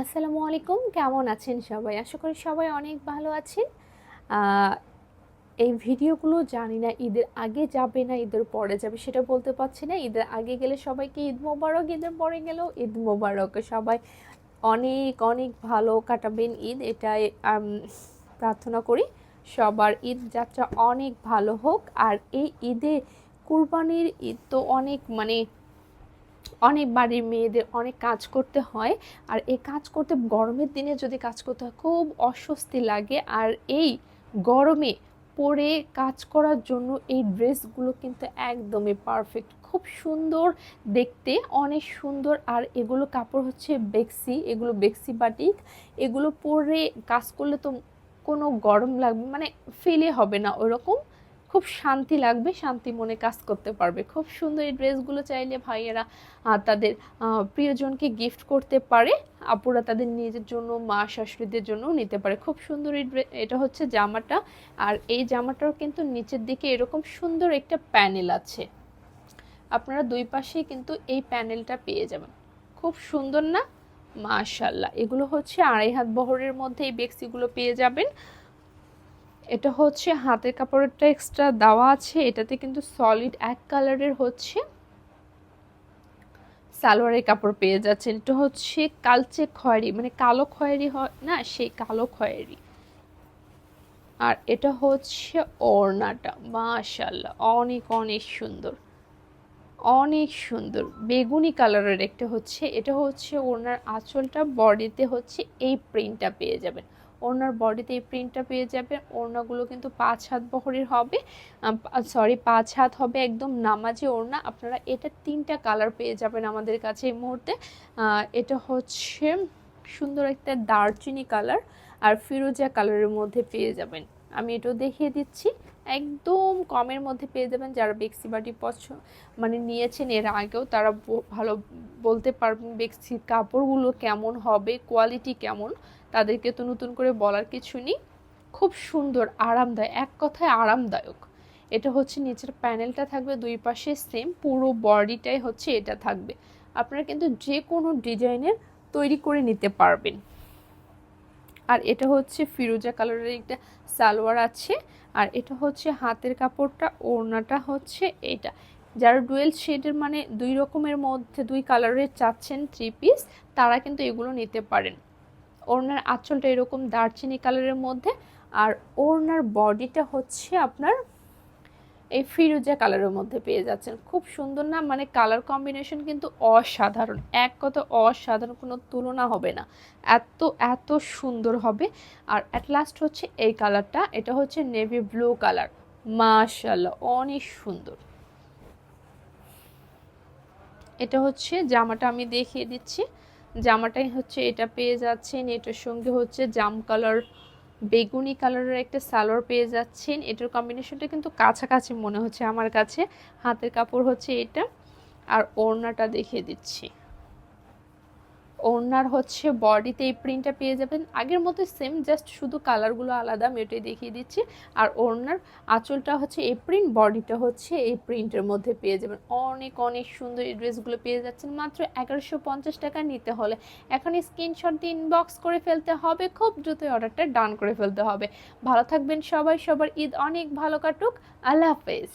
আসসালামু আলাইকুম, কেমন আছেন সবাই? আশা করি সবাই অনেক ভালো আছেন। আহ, এই ভিডিওগুলো জানি না ঈদের আগে যাবে না ঈদের পরে যাবে সেটা বলতে পারছি না। ঈদের আগে গেলে সবাইকে ঈদ মোবারক, ঈদের পরে গেলেও ঈদ মোবারক। সবাই অনেক অনেক ভালো কাটাবেন ঈদ, এটাই প্রার্থনা করি। সবার ঈদ যাত্রা অনেক ভালো হোক। আর এই ঈদে কুরবানির ঈদ তো অনেক অনেক বাড়ির মেয়েদের অনেক কাজ করতে হয়। আর এই কাজ করতে গরমের দিনে যদি কাজ করতে হয় খুব অস্বস্তি লাগে। আর এই গরমে পরে কাজ করার জন্য এই ড্রেসগুলো কিন্তু একদমই পারফেক্ট, খুব সুন্দর দেখতে, অনেক সুন্দর। আর এগুলো কাপড় হচ্ছে বেক্সি, এগুলো বেক্সি বাটিক। এগুলো পরে কাজ করলে তো কোনো গরম লাগবে ফিলে হবে না ওরকম, খুব শান্তি লাগবে, শান্তি মনে কাজ করতে পারবে। খুব সুন্দর এই ড্রেসগুলো চাইলে ভাইয়েরা তাদের প্রিয়জনকে গিফট করতে পারে, আপুরা তাদের নিজের জন্য, মা শাশুড়িদের জন্য নিতে পারে। খুব সুন্দর এই এটা হচ্ছে জামাটা। আর এই জামাটার কিন্তু নিচের দিকে এরকম সুন্দর একটা প্যানেল আছে, আপনারা দুই পাশেই কিন্তু এই প্যানেলটা পেয়ে যাবেন। খুব সুন্দর না? মাশাল্লাহ। এগুলো হচ্ছে 2.5 হাত বহরের মধ্যে এই বেক্সিগুলো পেয়ে যাবেন। এটা হচ্ছে হাতের কাপড়েরটা এক্সট্রা দেওয়া আছে, এটাতে কিন্তু সলিড এক কালারের হচ্ছে সালোয়ারের কাপড় পেয়ে যাচ্ছেন। এটা হচ্ছে কালচে খয়েরি, কালো খয়েরি হয় না, সেই কালো খয়েরি। আর এটা হচ্ছে ওড়নাটা, মাশাআল্লাহ অনেক অনেক সুন্দর, অনেক সুন্দর বেগুনি কালারের একটা হচ্ছে। এটা হচ্ছে ওড়নার আঁচলটা, বডিতে হচ্ছে এই প্রিন্টটা পেয়ে যাবেন। ওড়নার বডিতে এই প্রিন্টটা পেয়ে যাবে। ওড়নাগুলো কিন্তু 5 হাত বহরের হবে, 5 হাত হবে, একদম নামাজি ওড়না। আপনারা এটা 3টা কালার পেয়ে যাবেন আমাদের কাছে এই মুহূর্তে। এটা হচ্ছে সুন্দর একটা দারচিনি কালার আর ফিরোজা কালারের মধ্যে পেয়ে যাবেন। আমি এটাও দেখিয়ে দিচ্ছি, একদম কমের মধ্যে পেয়ে যাবেন। যারা বেক্সি বাটি নিয়েছেন এর আগেও, তারা ভালো বলতে পারবেন বেক্সির কাপড়গুলো কেমন হবে, কোয়ালিটি কেমন। তাদেরকে তো নতুন করে বলার কিছু নেই। খুব সুন্দর, আরামদায়ক, এক কথায় আরামদায়ক। এটা হচ্ছে নিচের প্যানেলটা থাকবে দুই পাশে সেম, পুরো বডিটাই হচ্ছে এটা থাকবে। আপনারা কিন্তু যে কোনো ডিজাইনের তৈরি করে নিতে পারবেন। আর এটা হচ্ছে ফিরোজা কালারের একটা সালোয়ার আছে। আর এটা হচ্ছে হাতের কাপড়টা, ওড়নাটা হচ্ছে এটা। যারা ডুয়েল শেডের দুই রকমের মধ্যে দুই কালারের চাচ্ছেন 3 পিস, তারা কিন্তু এগুলো নিতে পারেন। ওড়নার আঁচলটা এরকম দারচিনি কালারের মধ্যে। আর ওড়নার বডিটা হচ্ছে আপনার এই ফিরোজা কালারের মধ্যে পেয়ে যাচ্ছেন। খুব সুন্দর না? কালার কম্বিনেশন কিন্তু অসাধারণ, এক কথা অসাধারণ, কোনো তুলনা হবে না, এত এত সুন্দর হবে। আর অ্যাট লাস্ট হচ্ছে এই কালারটা, এটা হচ্ছে নেভি ব্লু কালার, মাশাআল্লাহ অনেক সুন্দর। এটা হচ্ছে জামাটা, আমি দেখিয়ে দিচ্ছি। জামাটাই হচ্ছে এটা পেয়ে যাচ্ছেন। এটার সঙ্গে হচ্ছে জাম কালার, বেগুনি কালারের একটা সালোয়ার পেয়ে যাচ্ছেন। এটার কম্বিনেশনটা কিন্তু কাছাকাছি মনে হচ্ছে আমার কাছে। হাতের কাপড় হচ্ছে এটা। আর ওড়নাটা দেখিয়ে দিচ্ছি। ওড়নার হচ্ছে বডিতে এই প্রিন্টটা পেয়ে যাবেন, আগের মতো সেম, জাস্ট শুধু কালারগুলো আলাদা, আমি এটাই দেখিয়ে দিচ্ছি। আর ওড়নার আঁচলটা হচ্ছে এই প্রিন্ট, বডিটা হচ্ছে এই প্রিন্টের মধ্যে পেয়ে যাবেন। অনেক অনেক সুন্দর এই ড্রেসগুলো পেয়ে যাচ্ছেন মাত্র 1150 টাকা। নিতে হলে এখন স্ক্রিনশট দিয়ে ইনবক্স করে ফেলতে হবে, খুব দ্রুতই অর্ডারটা ডান করে ফেলতে হবে। ভালো থাকবেন সবাই, সবার ঈদ অনেক ভালো কাটুক। আল্লাহ হাফেজ।